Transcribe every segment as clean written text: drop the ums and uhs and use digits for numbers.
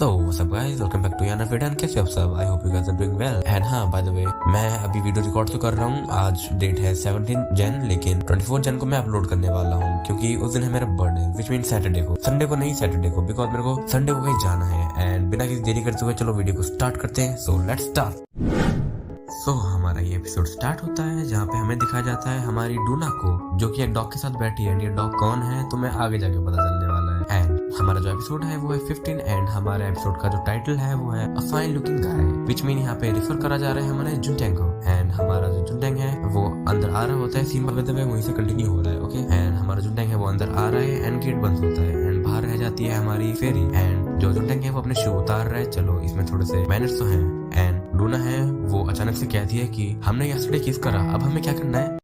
So what's up guys, welcome back to another video and कैसे हो आप सब? I hope you guys are doing well. And हाँ, by the way, मैं अभी वीडियो रिकॉर्ड तो कर रहा हूँ. आज डेट है 17 जन, लेकिन 24 जन को मैं अपलोड करने वाला हूँ क्योंकि उस दिन है मेरा बर्थडे, which means सैटरडे को. संडे को नहीं, सैटरडे को, बिकॉज मेरे को संडे को कहीं जाना है. एंड बिना किसी देरी करते हुए चलो वीडियो को स्टार्ट करते हैं. So let's start. सो हमारा ये एपिसोड स्टार्ट होता है जहाँ पे हमें दिखाया जाता है हमारी डूना को, जो कि एक डॉग के साथ बैठी है. ये डॉग कौन है तो मैं आगे जाके पता चलने वाला है. एंड हमारा जो एपिसोड है वो है 15 एंड हमारे एपिसोड का जो टाइटल है वो है a fine looking guy, which mean यहाँ पे रेफर करा जा रहा है हमारे जुनटेंग को. एंड हमारा जो जुनटेंग है वो अंदर आ रहा होता है, सीन बदलते हुए वहीं से कंटिन्यू हो रहा है. ओके, एंड हमारा जुनटेंग है वो अंदर आ रहा है एंड गेट बंद होता है एंड बाहर रह जाती है हमारी फेरी. एंड जो जुनटेंग है वो अपने शू उतार रहा है. चलो इसमें थोड़े से मैनर्स तो हैं. एंड डूना है वो अचानक से कहती है कि हमने यस्टरडे किस करा, अब हमें क्या करना है.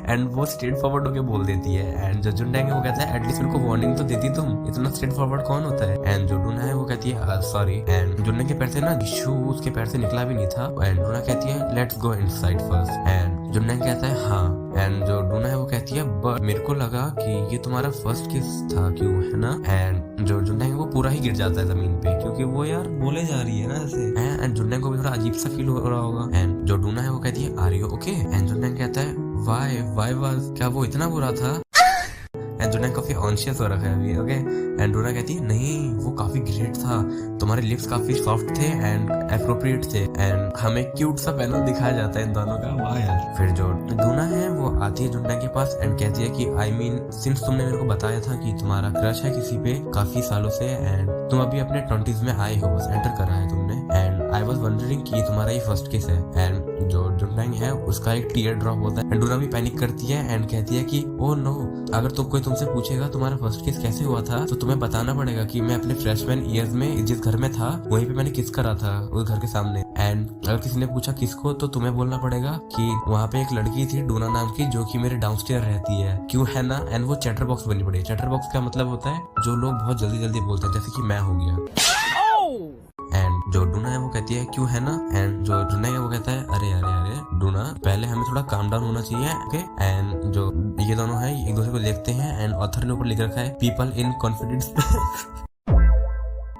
एंड वो स्ट्रेट फॉरवर्ड होके बोल देती है. एंड जो जुनटेंग है वो कहता है एटलीस्ट मेरे को वार्निंग तो देती तुम, इतना स्ट्रेट फॉरवर्ड कौन होता है. एंड जो डूना है वो कहती है सॉरी. एंड जुनटेंग के पैर से ना शू उसके पैर से निकला भी नहीं था. एंड डूना कहती है let's go inside first. And जुनटेंग कहता है हाँ. एंड जो डूना है वो कहती है बट मेरे को लगा कि ये तुम्हारा फर्स्ट किस था क्यों, है ना. एंड जो जुनटेंग है वो पूरा ही गिर जाता है जमीन पे क्योंकि वो यार बोले जा रही है ना ऐसे. एंड जुनटेंग को भी थोड़ा अजीब सा फील हो रहा होगा. एंड जो डूना है वो कहती है आर यू ओके. एंड जुनटेंग कहता है वाई वाज, क्या वो इतना बुरा था. एंड डूना काफी ऑनशियस हो रखा है अभी. ओके, एंड डूना कहती है नहीं वो काफी ग्रेट था, तुम्हारे लिप्स काफी सॉफ्ट थे एंड एप्रोप्रिएट थे. एंड हमें क्यूट सा पैनल दिखाया जाता है इन दोनों का. वाह यार. फिर जो डूना है वो आती है जुनटेंग के पास एंड कहती है कि आई मीन सिंस तुमने मेरे को बताया था कि तुम्हारा क्रश है किसी पे काफी सालों से एंड तुम अभी अपने 20s में आए हो, बस एंटर करा है तुमने. एंड आई वाज वंडरिंग कि तुम्हारा ही फर्स्ट किस है. एंड जो जुनटेंग है उसका एक टीयर ड्रॉप होता है. एंड डूना भी पैनिक करती है एंड कहती है कि ओह नो, अगर तो कोई तुमसे पूछेगा तुम्हारा फर्स्ट किस कैसे हुआ था तो तुम्हें बताना पड़ेगा कि मैं अपने फ्रेशमैन ईयर्स में जिस घर में था वहीं पे मैंने किस करा था, उस घर के सामने. एंड अगर किसी ने पूछा किसको तो तुम्हें बोलना पड़ेगा कि वहाँ पे एक लड़की थी डूना नाम की जो कि मेरे डाउनस्टेयर रहती है, क्यों है ना. एंड वो चैटर बॉक्स बनी पड़ी है. चैटर बॉक्स का मतलब होता है जो लोग बहुत जल्दी जल्दी बोलते हैं, जैसे कि मैं हो गया. एंड जो डूना है वो कहती है क्यों है ना. एंड जो डूना है वो कहता है अरे अरे अरे डूना, पहले हमें थोड़ा काम डाउन होना चाहिए. ओके. एंड जो ये दोनों है एक दूसरे को देखते हैं एंड ऑथर ने ऊपर लिख रखा है people in confidence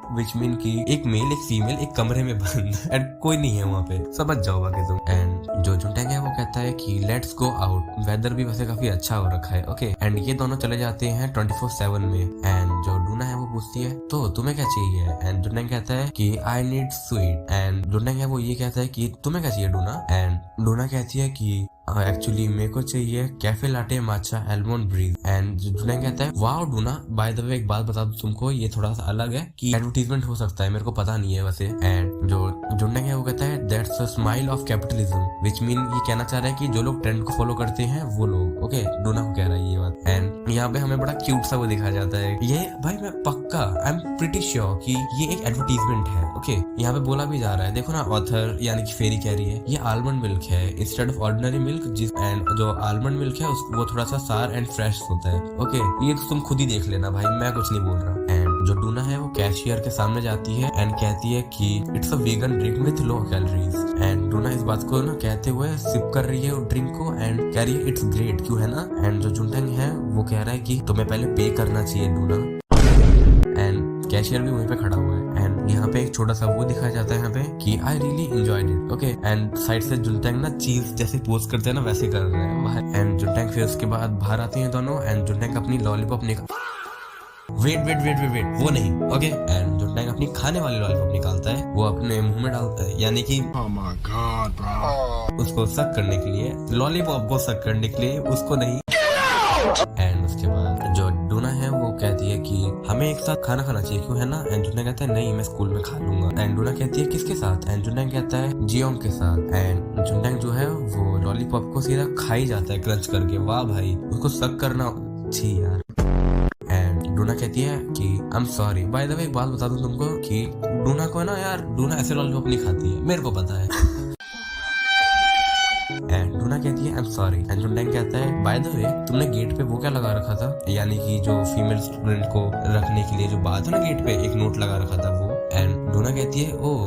which mean की एक मेल एक फीमेल एक कमरे में बंद एंड कोई नहीं है वहाँ पे, समझ जाओ बाकी तुम. एंड जो जुनटेंग है वो कहता है कि लेट्स गो आउट, वेदर भी वैसे काफी अच्छा हो रखा है. ओके. एंड ये दोनों चले जाते हैं 24/7 में. एंड जो डूना है वो पूछती है तो तुम्हें क्या चाहिए. एंड जुनटेंग कहता है कि आई नीड स्वीट. एंड जुनटेंग है वो ये कहता है कि तुम्हें क्या चाहिए डूना. एंड डूना कहती है कि एक्चुअली मेरे को चाहिए cafe latte matcha almond breeze. And जुनटेंग कहता है wow Doona, by the way एक बात बता दूं तुमको, ये थोड़ा सा अलग है कि एडवर्टीजमेंट हो सकता है, मेरे को पता नहीं है वैसे. एंड जो जुनटेंग है वो कहता है that's a smile of capitalism, which mean ये कहना चाह रहा है कि जो लोग ट्रेंड को फॉलो करते हैं वो लोग. ओके, डूना को कह रहा है ये बात. एंड यहाँ पे हमें बड़ा क्यूट सा वो दिखाया जाता है. ये भाई मैं पक्का आई एम प्रीटी श्योर कि ये एक एडवर्टीजमेंट है. ओके, यहाँ पे बोला भी जा रहा है, देखो ना ऑथर यानी कि फेरी कह रही है ये आलमंड मिल्क है इंस्टेड ऑफ ऑर्डिनरी मिल्क. जिस एंड जो आलमंड मिल्क है वो थोड़ा सा सार एंड फ्रेश होता है. ओके, ये तो तुम खुद ही देख लेना भाई, मैं कुछ नहीं बोल रहा. एंड जो डूना है वो कैशियर के सामने जाती है एंड कहती है कि it's a vegan drink with low calories. And Doona इस बात को ना कहते हुए सिप कर रही है ड्रिंक को एंड कह रही है इट्स ग्रेट, क्यों है ना. एंड जो जुनटेंग है वो कह रहा है कि तुम्हें पहले पे करना चाहिए डूना. एंड कैशियर भी वहीं पे खड़ा हुआ है. एंड यहाँ पे एक छोटा सा वो दिखाया जाता है यहाँ पे कि I really enjoyed it. Okay. And side से जुनटेंग ना चीज जैसे पोज करते हैं ना वैसे कर रहे हैं बाहर. एंड जुनटेंग फिर उसके बाद बाहर आती हैं दोनों. एंड जुनटेंग अपनी लॉलीपॉप वेट वो नहीं. ओके. एंड जुनटेंग अपनी खाने वाली लॉलीपॉप निकालता है, वो अपने मुंह में डालता है, यानी कि oh my God, bro. उसको सक करने के लिए, लॉलीपॉप को सक करने के लिए, उसको नहीं. एंड उसके बाद जो डूना है वो कहती है कि हमें एक साथ खाना खाना चाहिए, क्यों है ना. एंड जुनटेंग कहता है नहीं मैं स्कूल में खा लूंगा. एंड डूना कहती है किसके साथ. एंड जुनटेंग कहता है जियोंग के साथ. एंड जुनटेंग जो है वो लॉलीपॉप को सीधा खाई जाता है क्रंच करके. वाह भाई, उसको सक करना छी यार. एंड डूना कहती है कि I am sorry. Bye the way एक बात बता दूं तुमको कि डूना को है ना यार, डूना ऐसे लॉलीपॉप नहीं खाती है, मेरे को पता है. एंड डूना कहती है आई एम सॉरी. एंड जुनटेंग कहता है बाय द वे तुमने गेट पे वो क्या लगा रखा था, यानी कि जो फीमेल स्टूडेंट को रखने के लिए जो बात है ना गेट पे एक नोट लगा रखा था वो. एंड डूना कहती है ओ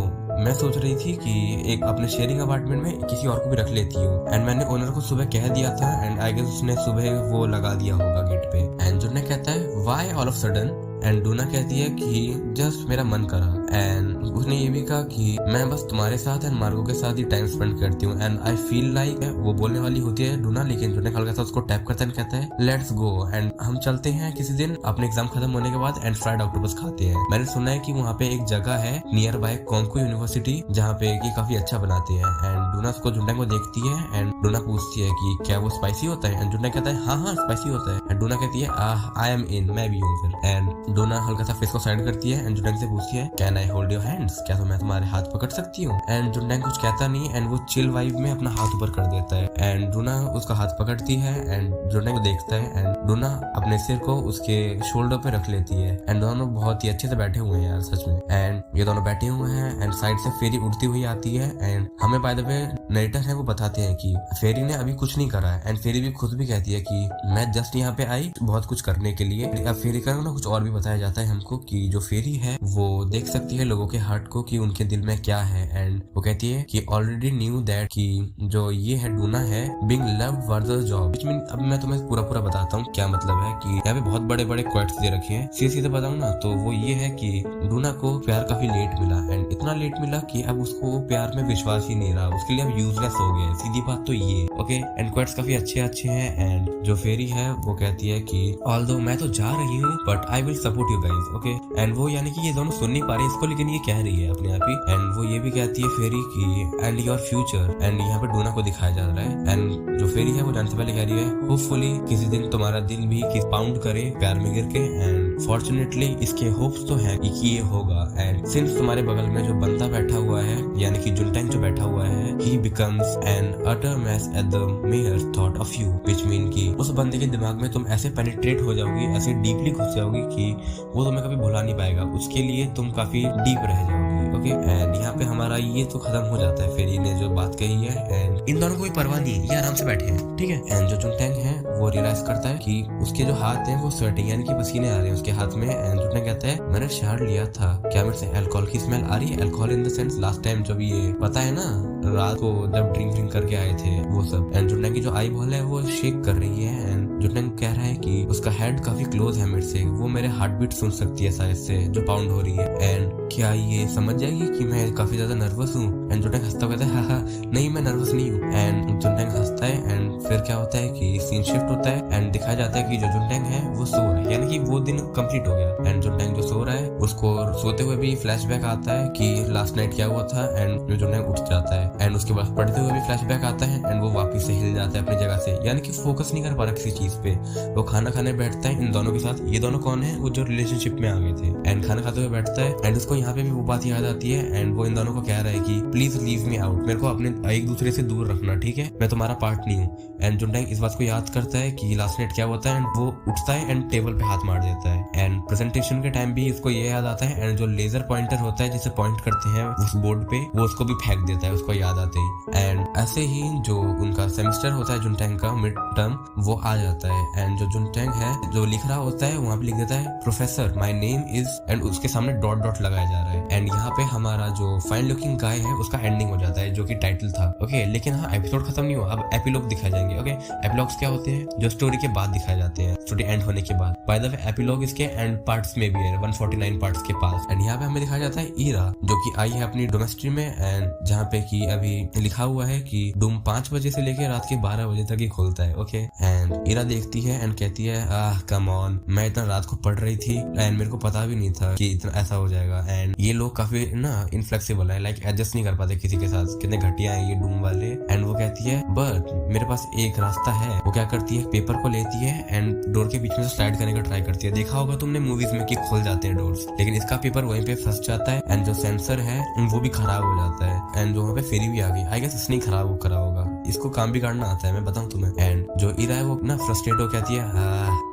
मैं सोच रही थी कि एक अपने शेयरिंग अपार्टमेंट में किसी और को भी रख लेती हूँ. एंड मैंने ओनर को सुबह कह दिया था एंड आई गेस उसने सुबह वो लगा दिया होगा गेट पे. एंड जुनटेंग कहता है why all of sudden. And Doona कहती है कि जस्ट मेरा मन करा। एंड उसने ये भी कहा कि मैं बस तुम्हारे साथ एंड मार्गो के साथ ही टाइम स्पेंड करती हूँ एंड आई फील लाइक, वो बोलने वाली होती है डूना, लेकिन जुन्टेंग हल्का सा उसको टैप करता है, कहता है लेट्स गो एंड हम चलते हैं किसी दिन अपने एग्जाम खत्म होने के बाद एंड फ्राइड ऑक्टोपस खाते हैं। मैंने सुना है कि वहाँ पे एक जगह है नियर बाय कोंकू यूनिवर्सिटी जहाँ पे कि काफी अच्छा बनाते हैं। एंड डूना उसको जुन्टेंग को देखती है एंड डूना पूछती है कि क्या वो स्पाइसी होता है एंड जुन्टेंग कहता है हाँ स्पाइसी होता है। एंड डूना कहती है आई एम इन, मैं भी हूँ फिर। एंड डूना हल्का सा फेस को साइड करती है एंड जुन्टेंग से पूछती है can I hold your hands, क्या तो मैं तुम्हारे हाथ पकड़ सकती हूँ। एंड जुन्टेंग कुछ कहता नहीं एंड वो चिल वाइब में अपना हाथ ऊपर कर देता है एंड डूना उसका हाथ पकड़ती है एंड जुन्टेंग को देखता है एंड डूना अपने सिर को उसके शोल्डर पे रख लेती है। एंड दोनों बहुत ही अच्छे से बैठे हुए हैं यार सच में। एंड ये दोनों बैठे हुए हैं एंड साइड से फेरी उड़ती हुई आती है एंड हमें बाय द वे नरेटर है वो बताते हैं कि फेरी ने अभी कुछ नहीं करा है। एंड फेरी भी खुद भी कहती है कि मैं जस्ट यहाँ पे आई बहुत कुछ करने के लिए। अब फेरी का ना कुछ और भी बताया जाता है हमको कि जो फेरी है वो देख सकती है लोगों के हार्ट को कि उनके दिल में क्या है। एंड वो कहती है कि ऑलरेडी न्यू दैट कि जो ये है डूना है बीइंग लव्ड वर्सेस जॉब। अब मैं तुम्हें पूरा बताता हूँ क्या मतलब है कि यहाँ पे बहुत बड़े बड़े क्वेट्स दे रखे हैं। सीधे बताऊँ ना तो वो ये है कि डूना को प्यार काफी लेट मिला एंड इतना लेट मिला कि अब उसको प्यार में विश्वास ही नहीं रहा, उसके लिए अब यूजलेस हो गया। सीधी बात तो ये ओके। एंड क्वेट्स काफी अच्छे हैं। एंड जो फेरी है वो कहती है कि ऑल्दो मैं तो जा रही हूँ but I will support you guys okay. And वो यानी कि ये दोनों सुन नहीं पा रहे इसको लेकिन ये कह रही है अपने आप ही। एंड वो ये भी कहती है फेरी की एंड योर फ्यूचर। एंड यहाँ पे डूना को दिखाया जा रहा है एंड जो फेरी है वो जाने से पहले कह रही है होपफुली किसी दिन तुम्हारा दिल भी किस पाउंड करे प्यार में गिर के। एंड फॉर्चुनेटली इसके होप्स तो है कि ये होगा। एंड सिंस तुम्हारे बगल में जो बंदा बैठा हुआ है यानी कि जुन्टेंग जो बैठा हुआ है ही becomes an utter mess at the mere thought of you which mean कि उस बंदे के दिमाग में तुम ऐसे पेनिट्रेट हो जाओगी, ऐसे डीपली घुस जाओगी कि वो तुम्हें कभी भुला नहीं पाएगा, उसके लिए तुम काफी डीप रह जाओगी ओके। एंड यहाँ पे हमारा ये तो खत्म हो जाता है फेरी ने जो बात कही है। एंड इन दोनों को कोई परवाह नहीं है, ये आराम से बैठे हैं ठीक है। एंड जो जुन्टेंग है वो रियलाइज करता है कि उसके जो हाथ हैं वो स्वेटिंग यानी कि पसीने आ रहे हैं उसके हाथ में। एंड जुन्टेंग कहता है मैंने शावर लिया था, क्या मेरे से अल्कोहल की स्मेल आ रही है? Alcohol in the sense last time जब ये पता है ना रात को जब ड्रिंक करके आए थे वो सब। एंड जुन्टेंग की जो आई बॉल है वो शेक कर रही है एंड जुन्टेंग कह रहा है कि उसका हेड काफी क्लोज है मेरे से, वो मेरे हार्ट बीट सुन सकती है शायद से जो पाउंड हो रही है। एंड क्या ये समझ जाएगी कि मैं काफी ज्यादा नर्वस हूँ? एंड जुन्टेंग हंसता कहता है हाँ नहीं मैं नर्वस नहीं हूँ। एंड जुन्टेंग हंसता है एंड फिर क्या होता है कि सीन शिफ्ट होता है एंड दिखाया जाता है कि जो जुन्टेंग है वो सो रहा है यानी कि वो दिन कंप्लीट हो गया। एंड जुन्टेंग जो सो रहा है उसको सोते हुए भी फ्लैशबैक आता है कि लास्ट नाइट क्या हुआ था। एंड जुन्टेंग उठ जाता है एंड उसके बाद पढ़ते हुए भी फ्लैशबैक आता है एंड वो वापस से हिल जाता है अपनी जगह से यानी कि फोकस नहीं कर पा रहा किसी चीज पे। वो खाना खाने बैठता है इन दोनों के साथ, ये दोनों कौन है वो जो रिलेशनशिप में आ गए थे। एंड खाना खाते हुए बैठता है एंड उसको यहाँ पे भी वो बात याद आती है एंड वो इन दोनों को कह रहा है कि प्लीज लीव मी आउट, मेरे को अपने एक दूसरे से दूर रखना ठीक है, मैं तुम्हारा पार्ट नहीं हूँ। एंड जुन्टेंग इस बात को याद करता है कि लास्ट नाइट क्या होता है एंड वो उठता है एंड टेबल पे हाथ मार देता है। एंड प्रेजेंटेशन के टाइम भी इसको ये याद आता है एंड जो लेजर पॉइंटर होता है जिसे पॉइंट करते हैं उस बोर्ड पे वो उसको भी फेंक देता है उसको याद आते ही। एंड ऐसे ही जो उनका सेमेस्टर होता है जुन्टेंग का मिड टर्म वो आ जाता है एंड जो जुन्टेंग है जो लिख रहा होता है वहाँ पे लिख देता है professor my name is and उसके सामने डॉट डॉट लगाया जा रहा है। एंड यहाँ पे हमारा जो फाइन लुकिंग गाय है उसका एंडिंग हो जाता है जो कि टाइटल था ओके। लेकिन हाँ एपिसोड खत्म नहीं हुआ, अब एपिलॉग दिखाए जाएंगे ओके। एपिलॉग्स क्या होते हैं जो स्टोरी के बाद दिखाए जाते हैं, स्टोरी एंड होने के बाद। बाय द वे एपिलॉग इसके एंड पार्ट्स में भी है 149 पार्ट्स के पास। एंड यहाँ पे हमें दिखाया जाता है ईरा जो कि आई है अपनी डोमेस्ट्री में एंड जहाँ पे कि अभी लिखा हुआ है कि डूम 5 बजे से लेकर रात के 12 बजे तक ही खोलता है ओके। एंड ईरा देखती है एंड कहती है कम ऑन, मैं इतना रात को पढ़ रही थी एंड मेरे को पता भी नहीं था कि इतना ऐसा हो जाएगा। एंड ये लोग काफी ना इनफ्लेक्सिबल है, लाइक एडजस्ट नहीं कर पाते किसी के साथ, कितने घटिया है ये डूम वाले। एंड वो कहती है बट मेरे पास एक रास्ता है। वो क्या करती है पेपर को लेती है एंड डोर के बीच में से स्लाइड करने का ट्राई करती है। देखा होगा तुमने मूवीज में कि खुल जाते हैं डोर्स, लेकिन इसका पेपर वहीं पे फंस जाता है एंड जो सेंसर है वो भी खराब हो जाता है। एंड जो वहाँ पे फेरी भी आ गई, आई गेस इसने खराब करा होगा, इसको काम भी करना आता है मैं बताऊं तुम्हें। एंड जो ईरा है वो ना फ्रस्ट्रेट हो कहती है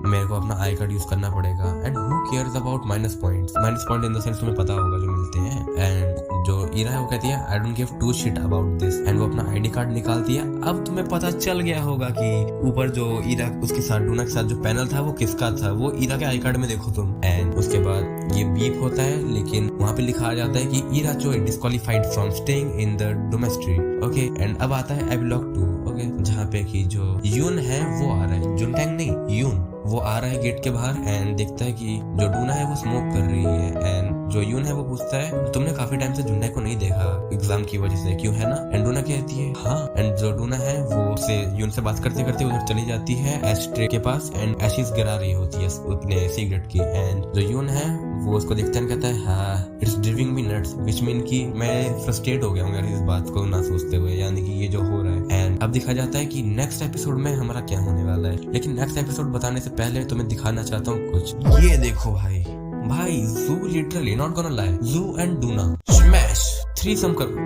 मेरे को अपना आई कार्ड यूज करना पड़ेगा। And who cares about minus point in the sense तुम्हें पता होगा जो मिलते हैं। एंड जो ईरा है वो कहती है I don't give two shit about this. And वो अपना आईडी कार्ड निकालती है। अब तुम्हें पता चल गया होगा कि ऊपर जो ईरा उसके साथ डूना के साथ जो पैनल था वो किसका था, वो ईरा के आई कार्ड में देखो तुम। एंड उसके बाद ये बीप होता है लेकिन वहाँ पे लिखा जाता है कि Ira Choi disqualified from staying in the dormitory okay. And अब आता है एपिलॉग 2 ओके जहाँ पे कि जो यून है वो आ रहा है, जुन्टेंग नहीं यून वो आ रहा है गेट के बाहर एंड देखता है कि जो डूना है वो स्मोक कर रही है एंड जो यून है वो पूछता है तुमने काफी टाइम से जुन्ना को नहीं देखा एग्जाम की वजह से, क्यों है ना? एंड डूना कहती है हाँ। एंड जो डूना है वो से यून से बात करते करते उधर चली जाती है एस्ट्रे के पास एंड एशिज गिरा रही होती है अपने सिगरेट की। एंड जो यून है वो उसको देखते हैं कहता है हाँ it's driving me nuts, which mean कि मैं फ्रस्ट्रेट हो गया हूँ यार इस बात को ना सोचते हुए, यानी कि ये जो हो रहा है। एंड अब दिखा जाता है कि नेक्स्ट एपिसोड में हमारा क्या होने वाला है, लेकिन नेक्स्ट एपिसोड बताने से पहले तो मैं दिखाना चाहता हूँ कुछ। ये देखो भाई जू लिटरली नॉट गोना लाई, जू एंड डूना स्मैश थ्रीसम कर।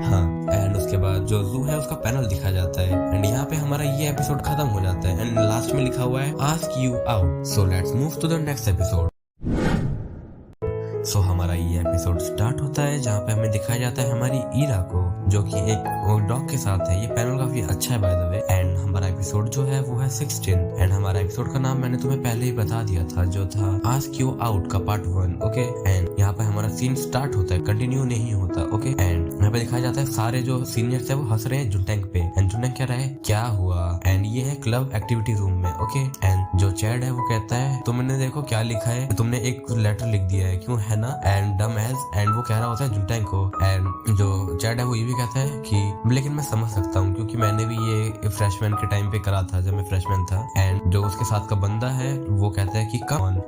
हाँ एंड उसके बाद जो जू है उसका पैनल दिखा जाता है एंड यहाँ पे हमारा ये एपिसोड खत्म हो जाता है एंड लास्ट में लिखा हुआ है ask you out. So let's move to the next episode. So हमारा ये एपिसोड स्टार्ट होता है जहाँ पे हमें दिखाया जाता है हमारी ईरा को जो कि एक डॉग के साथ है। ये पैनल काफी अच्छा है बाय द वे। एंड हमारा एपिसोड जो है वो है 16 एंड हमारा एपिसोड का नाम मैंने तुम्हें पहले ही बता दिया था जो था आस्क यू आउट का पार्ट 1। ओके एंड यहाँ पे हमारा सीन स्टार्ट होता है, कंटिन्यू नहीं होता। ओके एंड यहाँ पे दिखाया जाता है सारे जो सीनियर्स है वो हंस रहे हैं जुनटैंग पे एंड जुनटैंग कह रहा है क्या हुआ। एंड ये है क्लब एक्टिविटी रूम में। ओके एंड जो चैड है वो कहता है तुमने देखो क्या लिखा है, तुमने एक लेटर लिख दिया है, क्यों है ना? एंड डम एज एंड वो कह रहा होता है जुनटैंग को। एंड जो चैड है वो ये भी कहता है कि लेकिन मैं समझ सकता हूँ क्योंकि मैंने भी ये फ्रेशमैन के टाइम पे करा था जब मैं फ्रेशमैन था। एंड जो उसके साथ का बंदा है वो कहता है कि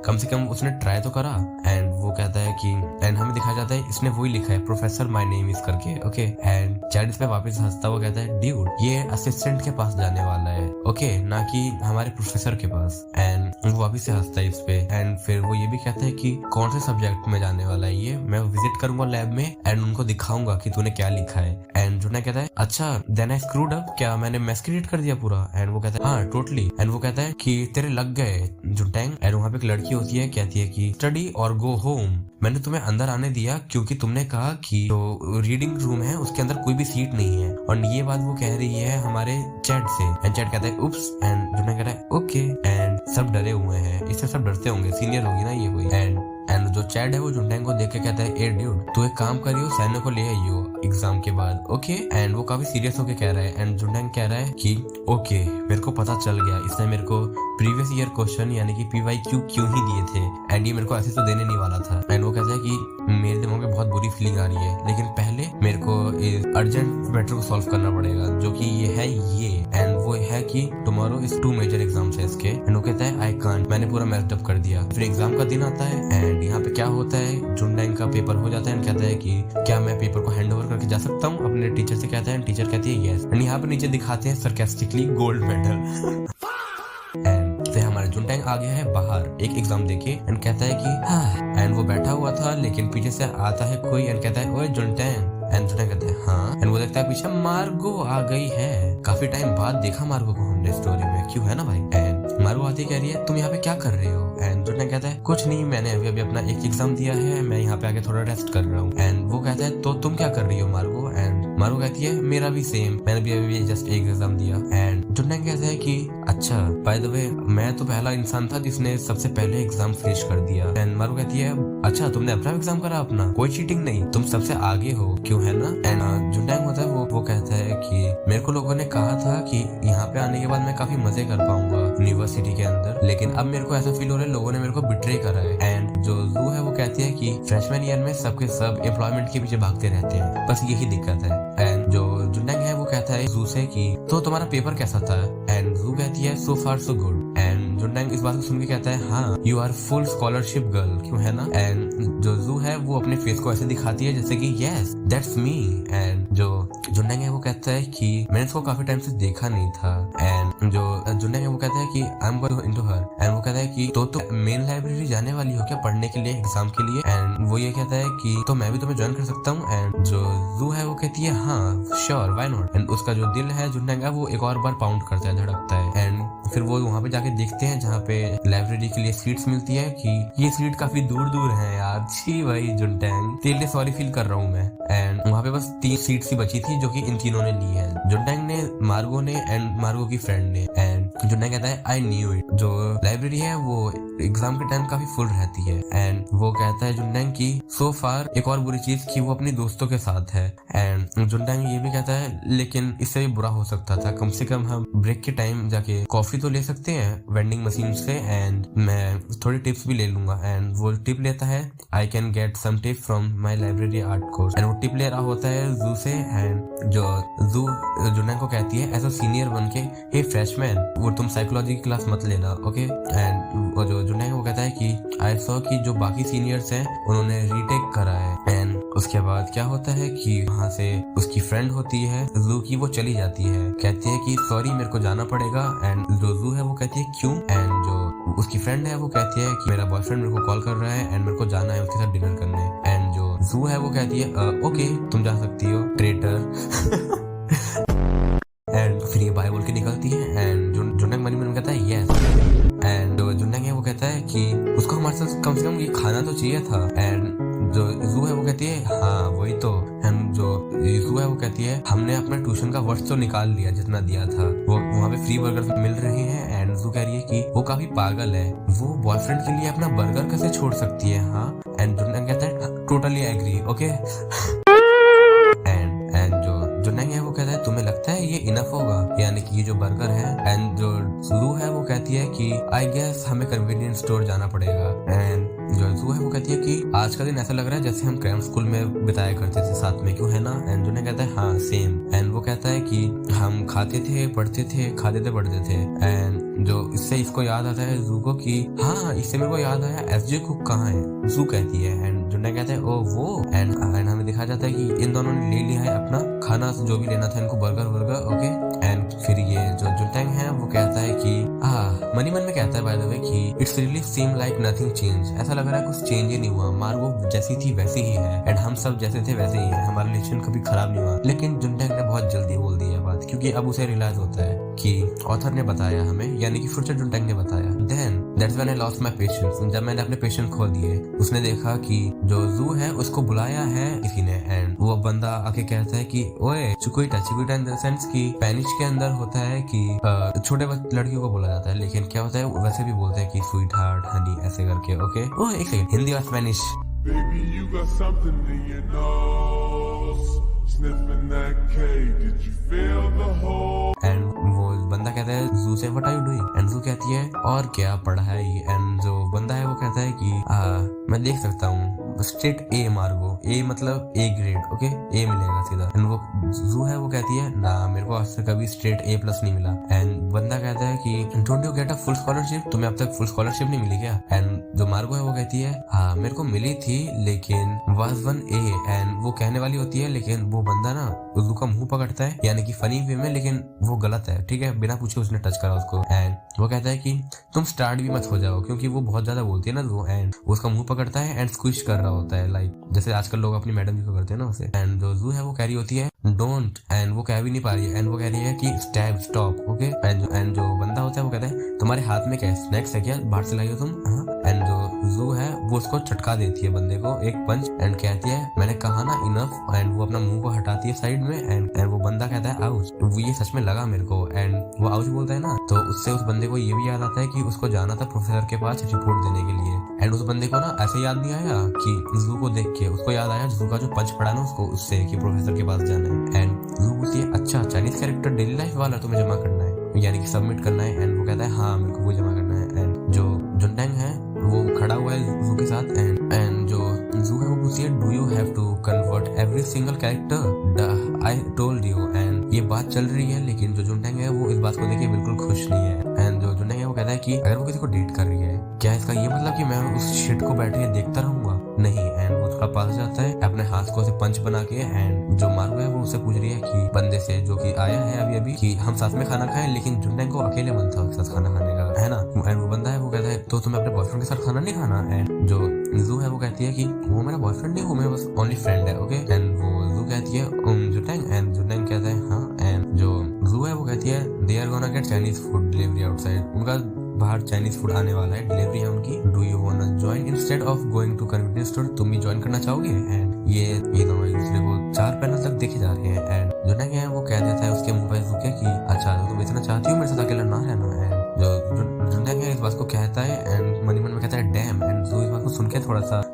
कम से कम उसने ट्राई तो करा। एंड वो कहता है कि एंड हमें दिखाया जाता है इसने वही लिखा है प्रोफेसर माय नेम इज करके। ओके एंड चैड इस पे वापस हंसता हुआ कहता है ड्यूड ये असिस्टेंट के पास जाने वाला है, ओके ना कि हमारे प्रोफेसर के पास। एंड वो वापस से हंसता है इस पे एंड फिर वो ये भी कहता है कि कौन से सब्जेक्ट में जाने वाला है ये, मैं विजिट करूंगा लैब में एंड उनको दिखाऊंगा कि तूने क्या लिखा है। एंड जुना कहता है अच्छा देन आई स्क्रूड अप, क्या मैंने मैस क्रिएट कर दिया पूरा? एंड वो कहता है हाँ टोटली। एंड वो कहता है कि तेरे लग गए जुनटैंग। एंड वहाँ पे एक लड़की होती है कहती है कि स्टडी और गो होम, मैंने तुम्हें अंदर आने दिया क्योंकि तुमने कहा कि जो रीडिंग रूम है उसके अंदर कोई भी सीट नहीं है। और ये बात वो कह रही है हमारे चैट से। एंड चैट कहता है उप्स एंड जुना कहता है ओके। एंड सब डरे हुए हैं, इससे सब डरते होंगे, सीनियर होगी ना ये कोई। एंड जो चैड है वो जुनटैंग को देख के कहता है ए ड्यूड तू एक काम करियो सैन्य को ले आइयो एग्जाम के बाद। ओके एंड वो काफी सीरियस होके कह रहा है। एंड जुनटैंग कह रहा है कि ओके मेरे को पता चल गया, इसने मेरे को प्रीवियस ईयर क्वेश्चन यानी कि PYQ क्यों ही दिए थे एंड ये मेरे को ऐसे तो देने नहीं वाला था। एंड वो कहता है कि मेरे दिमाग में बहुत बुरी फीलिंग आ रही है लेकिन पहले मेरे को अर्जेंट मैटर को सॉल्व करना पड़ेगा जो कि ये है ये। एंड वो है कि टुमारो इज 2 मेजर एग्जाम्स है इसके। एंड वो कहता है आई कांट, मैंने पूरा मेस्ड अप कर दिया। फिर एग्जाम का दिन आता है एंड यहाँ पे क्या होता है जुनटैंग का पेपर हो जाता है एंड कहता है कि क्या मैं पेपर को हैंड ओवर करके जा सकता हूँ अपने टीचर से? कहता है टीचर कहती है यस। एंड यहाँ पे नीचे दिखाते हैं सरकास्टिकली गोल्ड मेडल। एंड फिर हमारा जुनटैंग आ गया है बाहर एक एग्जाम देके एंड कहता है कि हाँ। एंड वो बैठा हुआ था लेकिन पीछे से आता है कोई एंड कहता है ओए जुनटैंग। एंड जुनटैंग कहता है हाँ। एंड वो देखता है पीछे मार्गो आ गई है, काफी टाइम बाद देखा मार्गो को हमने स्टोरी में, क्यों है ना भाई। एंड मार्गो आती कह रही है तुम यहाँ पे क्या कर रहे हो? एंड जुनटैंग कहता है कुछ नहीं, मैंने अभी अभी अपना एक एग्जाम दिया है, मैं यहाँ पे आके थोड़ा रेस्ट कर रहा हूँ। एंड वो कहता है तो तुम क्या कर रही हो मार्गो? एंड मार्गो कहती है मेरा भी सेम, मैंने भी अभी जस्ट एक एग्जाम दिया। एंड जुनटैंग कहता है कि अच्छा बाय द वे मैं तो पहला इंसान था जिसने सबसे पहले एग्जाम फिनिश कर दिया। एंड मार्गो कहती है अच्छा तुमने अपना एग्जाम करा अपना, कोई चीटिंग नहीं, तुम सबसे आगे हो, क्यों है ना। एंड जुनटैंग होता है वो कहता है कि मेरे को लोगों ने कहा था कि यहाँ पे आने के बाद मैं काफी मजे कर पाऊंगा यूनिवर्सिटी के अंदर, लेकिन अब मेरे को ऐसा फील हो रहा है लोगों ने मेरे को बिट्रे करा है। एंड जो जू है वो कहती है कि फ्रेशमैन ईयर में सबके सब एम्प्लॉयमेंट के पीछे भागते रहते हैं, बस यही दिक्कत है। एंड जो जुनटैंग है वो कहता है जू से कि तो तुम्हारा पेपर कैसा था? एंड जू कहती है सो फार सो गुड। एंड जुनटैंग इस बात को सुन के कहता है हाँ you are full scholarship girl, क्यों है ना। एंड जो जू है वो अपने फेस को ऐसे दिखाती है जैसे कि यस दैट्स मी। एंड जो जुनटैंग है वो कहता है कि मैंने इसको काफी टाइम से देखा नहीं था। एंड जो जुनटैंग है वो कहता है कि I am going into her. And वो कहता है कि तो मेन लाइब्रेरी जाने वाली हो क्या पढ़ने के लिए एग्जाम के लिए? एंड वो ये कहता है कि तो मैं भी तुम्हें ज्वाइन कर सकता हूँ। एंड जो जू है वो कहती है हाँ श्योर व्हाई नॉट। एंड उसका जो दिल है जुनटैंग का वो एक और बार पाउंड करता है, धड़कता है। एंड फिर वो वहाँ पे जाके देखते हैं जहाँ पे लाइब्रेरी के लिए सीट्स मिलती है कि ये सीट काफी दूर दूर है यार, छी भाई जुनटैंग तेरे लिए सॉरी फील कर रहा हूँ मैं। एंड वहाँ पे बस 3 सीट्स ही बची थी जो कि इन तीनों ने ली है, जुनटैंग ने, मार्गो ने एंड मार्गो की फ्रेंड पढ़ने। एंड जुन्नैन कहता है आई न्यू इट। जो लाइब्रेरी है वो एग्जाम के टाइम काफी फुल रहती है। एंड वो कहता है जुन्नैन की सो फार एक और बुरी चीज कि वो अपनी दोस्तों के साथ है। एंड जुन्नैन ये भी कहता है लेकिन इससे भी बुरा हो सकता था, कम से कम हम ब्रेक के टाइम जाके कॉफी तो ले सकते हैं वेंडिंग मशीन से, एंड मैं थोड़ी टिप्स भी ले लूंगा। एंड वो टिप लेता है I can get some tip from my library art course. And वो टिप ले रहा होता है जू से। एंड जो जू जुन्नैन को कहती है एज अ सीनियर बन के हे फ्रेशमैन वो तुम साइकोलॉजी की क्लास मत लेना, ओके। एंड वो जो जुन्नैन को कहता है कि आई सॉ कि जो बाकी सीनियर्स हैं उन्होंने रीटेक करा है। एंड उसके बाद क्या होता है कि वहाँ से उसकी फ्रेंड होती है जू की, वो चली जाती है, कहती है कि सॉरी मेरे को जाना पड़ेगा। एंड जो जू है वो कहती है क्यों। एंड जो उसकी फ्रेंड है वो कहती है कि मेरा बॉयफ्रेंड मेरे को कॉल कर रहा है एंड मेरे को जाना है उसके साथ डिनर करने। एंड जो जू है वो कहती है ओके तुम जा सकती हो ट्रेटर। एंड फिर ये बाय बोल के निकलती है। एंड जुन्नैन मनी में कहता है यस। एंड जो जुन्नैन है वो कहता है कि उसको हमारे साथ कम से कम ये खाना तो चाहिए था। एंड जो जू है वो कहती है हाँ वही तो। एंड जो जू है वो कहती है हमने अपना ट्यूशन का वर्ष तो निकाल लिया जितना दिया था, वो वहाँ पे फ्री बर्गर मिल रहे हैं। एंड जू कह रही है कि वो काफी पागल है, वो बॉयफ्रेंड के लिए अपना बर्गर कैसे छोड़ सकती है। हाँ। एंड जुन्नैन कहता है टोटली एग्री, ओके। एंड जो जुन्नैन है वो कहता है तुम्हें लगता है ये इनफ होगा, यानी कि ये जो बर्गर है। एंड जो जू है वो कहती है कि आई गेस हमें कन्वीनियंस स्टोर जाना पड़ेगा। एंड जो जू है वो कहती है कि आज का दिन ऐसा लग रहा है जैसे हम क्रैम स्कूल में बिताया करते थे साथ में, क्यों है ना। एंड जुन्नैन कहता है हाँ सेम। एंड वो कहता है कि हम खाते थे पढ़ते थे, खाते थे पढ़ते थे। एंड जो इससे इसको याद आता है जू को कि हाँ इससे मेरे को याद आया एसजे कुक कहाँ है, जू कहती है। एंड जुन्नैन कहता है ओ वो। एंड हमें दिखाया जाता है कि इन दोनों ने ले लिया है अपना खाना जो भी लेना था इनको, बर्गर वर्गर, ओके। एंड फिर ये जो जुन्नैन है वो कहता है कि मनी मन में कहता है बाय द वे कि it's really seem like nothing change, ऐसा लग रहा है कुछ चेंज ही नहीं हुआ, मार्गो जैसी थी वैसी ही है एंड हम सब जैसे थे वैसे ही है, हमारा रिलेशन कभी खराब नहीं हुआ। लेकिन जुन्नैन ने बहुत जल्दी बोल दी है बात, क्योंकि अब उसे रियलाइज होता है कि ऑथर ने बताया हमें, यानी कि फ्यूचर जुन्नैन ने बताया। Then that's when I lost my patience, जब मैंने अपने पेशेंस खो दिए। उसने देखा कि जो जू है उसको बुलाया है किसी ने। एंड वो बंदा आके कहता है कि ओए चिकुइटा, चिकुइटा इन द सेंस कि स्पेनिश के अंदर होता है कि छोटे लड़कियों को बोला जाता है, लेकिन क्या होता है वैसे भी बोलते हैं कि स्वीट हार्ट हनी ऐसे करके, ओके। ओ एक सेकंड, हिंदी और Spanish. Baby, you got something in your nose. Sniffing that K, did you feel the hole? And वो बंदा कहता है जू से what are you doing. And Ju कहती है और क्या पढ़ाई। एंड जो बंदा है वो कहता है कि मैं देख सकता हूँ स्ट्रेट ए मार्गो, ए मतलब ए ग्रेड, ओके, ए मिलेगा सीधा। एंड वो जू है वो कहती है ना मेरे को आज तक कभी स्ट्रेट ए प्लस नहीं मिला। एंड बंदा कहता है कि don't you get a full scholarship, तुम्हें अब तक फुल स्कॉलरशिप नहीं मिली क्या। एंड जो मार्गो है वो कहती है हाँ मेरे को मिली थी लेकिन वाज वन ए। एंड वो कहने वाली होती है लेकिन वो बंदा ना जू का मुंह पकड़ता है, यानी कि फनी वे में, लेकिन वो गलत है, ठीक है, बिना पूछे उसने टच करा उसको। एंड वो कहता है कि तुम स्टार्ट भी मत हो जाओ, क्योंकि वो बहुत ज्यादा बोलती है ना वो। एंड वो उसका मुंह पकड़ता है एंड स्क्विश कर रहा होता है, लाइक जैसे आजकल लोग अपनी मैडम जी को करते हैं ना उसे। एंड जो जू है वो कह रही होती है डोंट, एंड वो कह भी नहीं पा रही है। एंड वो कह रही है कि स्टैब स्टॉप, ओके। एंड जो बंदा होता है वो कहता है तुम्हारे हाथ में क्या स्नैक्स है क्या, बाहर से लाई हो तुम। एंड जो जू है वो उसको चटका देती है बंदे को एक पंच। एंड कहती है मैंने कहा ना इनफ। एंड वो अपना मुंह को हटाती है साइड में। एंड वो बंदा कहता है आउच, वो ये सच में लगा मेरे को। एंड वो आउच बोलता है ना, तो उससे उस बंदे को ये भी याद आता है कि उसको जाना था प्रोफेसर के पास रिपोर्ट देने के लिए। एंड उस बंदे को ना ऐसे याद नहीं आया कि जू को देख के उसको याद आया जू का जो पंच पड़ा ना उसको, उससे कि प्रोफेसर के पास जाना है। एंड जू बोलती है अच्छा चाइनीज कैरेक्टर डेली लाइफ वाला तुम्हें जमा करना है, यानी कि सबमिट करना है। एंड वो कहता है हाँ मेरे को वो जमा करना है। एंड जो जुन्नैन है वो खड़ा हुआ है जू के साथ। एंड जो जू है वो पूछती है do you have to convert every single character, I told you. And ये बात चल रही है, लेकिन जो जुन्नैन है वो इस बात को देख के बिल्कुल खुश नहीं है। एंड जो जुन्नैन है वो कहता है कि अगर वो किसी को डेट कर रही है क्या इसका ये मतलब कि मैं उस शिट को बैठे देखता रहूंगा, नहीं। एंड वो थोड़ा पास जाता है अपने हाथ को से पंच बना के। एंड जो मार्गो है वो उससे पूछ रही है कि बंदे से जो कि आया है अभी अभी कि हम साथ में खाना खाएं, लेकिन जुन्नैन को अकेले मन था उसके साथ खाना खाने का, है ना। एंड वो बंदा है वो कहता है तो तुम्हें अपने बॉयफ्रेंड के साथ खाना नहीं खाना। एंड जो जू है वो कहती है कि वो मेरा बॉयफ्रेंड नहीं, वो मेरा बस ओनली फ्रेंड है, ओके। एंड वो जू कहती है जुन्नैन। एंड जुन्नैन कहता है हाँ। एंड जो जू है वो कहती है they are gonna get Chinese food delivery outside, उनका बाहर चाइनीज फूड आने वाला है, डिलीवरी है उनकी। Do you want to join instead of going to convenience store, तुम भी ज्वाइन करना चाहोगे। एंड ये दोनों एक दूसरे को 4 पैनल तक देखे जा रहे हैं। एंड जुन्नैन है वो कह देता है उसके मुंह पे कि अच्छा तो तुम इतना चाहती हो मेरे साथ अकेला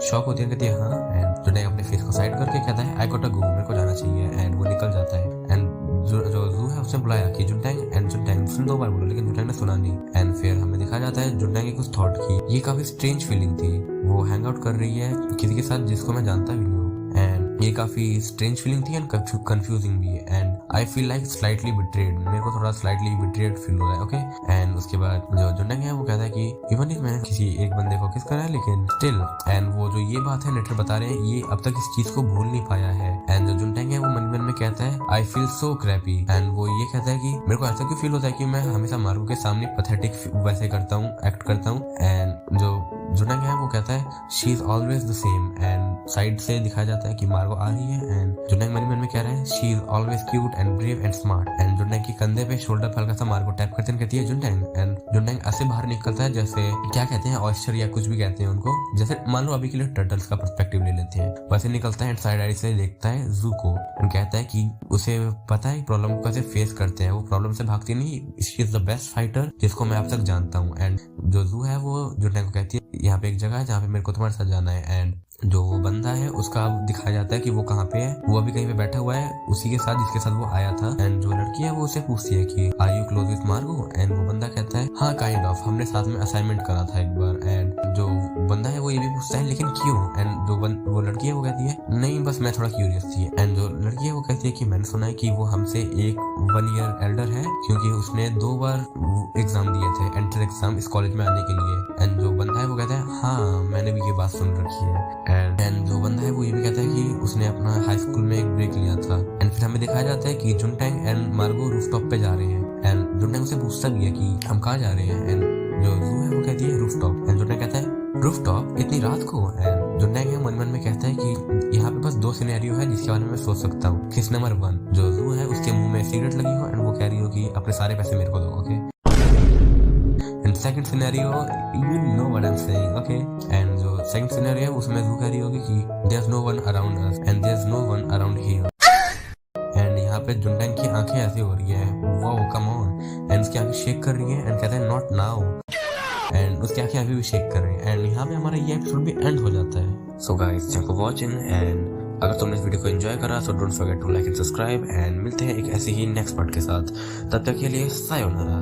शॉक होती है, कहती है हाँ। एंड जुनैंग अपने फेस को साइड करके कहता है आई गॉट टू गो, मेरे को जाना चाहिए। एंड वो निकल जाता है। एंड जो जू है उसने बुलाया कि जुनैंग, एंड जुनैंग उसने 2 बार बोला लेकिन जुनैंग ने सुना नहीं। एंड फिर हमें दिखाया जाता है जुनैंग की कुछ थॉट की। ये काफी स्ट्रेंज फीलिंग थी, वो हैंग आउट कर रही है किसी के साथ जिसको मैं जानता भी नहीं हूँ। एंड ये काफी स्ट्रेंज फीलिंग थी एंड कंफ्यूजिंग भी। And I feel like slightly betrayed, मेरे को थोड़ा स्लाइटली बिट्रेड फील हो रहा है। ओके। एंड उसके बाद जो जुनैंग है वो कहता है कि इवन इफ मैंने किसी एक बंदे को किस करा है लेकिन स्टिल, एंड वो जो ये बात है लेटर बता रहे हैं ये अब तक इस चीज को भूल नहीं पाया है। एंड जो जुनैंग है वो मन में कहता है I feel so crappy. And वो ये कहता है कि मेरे को ऐसा क्यों फील होता है कि मैं हमेशा मार्गो के सामने पैथेटिक वैसे करता हूँ, एक्ट करता हूँ। एंड जो जुनैंग है वो कहता है she is always the same. And side से दिखाया जाता है कि मार्गो आ रही है। एंड जुनैंग मन में कह रहा है she is always cute and brave and smart. And जुनैंग की कंधे पे शोल्डर पे हल्का सा मार्गो टैप करते हैं, कहती है जुनैंग। एंड जुनैंग ऐसे बाहर निकलता है जैसे क्या कहते हैं ऑयस्टर या कुछ भी कहते हैं उनको, जैसे मान लो अभी के लिए टर्टल्स का पर्सपेक्टिव ले लेते हैं वैसे निकलता है। एंड साइड आई से देखता है जू को एंड कहता है कि उसे पता है प्रॉब्लम को कैसे फेस करते हैं, वो प्रॉब्लम से भागती नहीं, she is the best fighter जिसको मैं अब तक जानता हूँ। एंड जो जू है वो जुनैंग को कहती है यहाँ पे एक जगह है जहाँ पे मेरे को तुम्हारे साथ जाना है। एंड जो वो बंदा है उसका अब दिखाया जाता है कि वो कहाँ पे है, वो अभी कहीं पे बैठा हुआ है उसी के साथ जिसके साथ वो आया था। एंड जो लड़की है वो उसे पूछती है कि आर यू क्लोज विथ मार्गो। एंड वो बंदा कहता है हाँ काइंड ऑफ, हमने साथ में असाइनमेंट करा था एक बार। एंड जो बंदा है वो ये भी पूछता है लेकिन क्यों। एंड जो वो लड़की है वो कहती है नहीं बस मैं थोड़ा क्यूरियस थी। एंड जो लड़की है वो कहती है कि मैंने सुना है कि वो हमसे 1 ईयर एल्डर है क्योंकि उसने 2 बार एग्जाम दिए थे, एंट्रेंस एग्जाम इस कॉलेज में आने के लिए। एंड जो बंदा है वो कहता है हाँ मैंने भी ये बात सुन रखी है। एंड जो बंदा है वो ये भी कहता है कि उसने अपना हाई स्कूल में एक ब्रेक लिया था। एंड फिर हमें दिखाया जाता है कि जुनैंग एंड मार्गो रूफटॉप पे जा रहे हैं। एंड जुनैंग उसे पूछता भी है कि हम कहाँ जा रहे हैं। एंड जो जू है वो कहती है रूफटॉप। एंड जुनैंग कहता है रूफटॉप इतनी रात को। एंड जुनैंग है मन में कहता है कि यहाँ पे बस 2 सिनेरियो है जिसके बारे में मैं सोच सकता हूँ। किस नंबर 1 जो जू है उसके मुंह में सिगरेट लगी हो एंड वो कह रही हो कि अपने सारे पैसे मेरे को दो। Okay. And second scenario you know what I am saying. Okay. And जो सेकंड सिनेरियो है उसमें जू कह रही होगी कि there is no one around us and there is no one around here. And यहाँ पे जुनैंग की आंखें ऐसी हो रही है वाओ कम ऑन। एंड उसकी आंखें शेक कर रही है एंड कहता है नॉट नाउ। एंड उसकी आंखें अभी भी शेक कर रही है। एंड यहाँ पे हमारा ये एपिसोड भी एंड हो जाता है। So guys thanks for watching. And अगर तुमने इस वीडियो को एंजॉय करा तो don't forget to like and subscribe. And मिलते हैं एक ऐसे ही नेक्स्ट पार्ट के साथ, तब तक के लिए सायोनारा।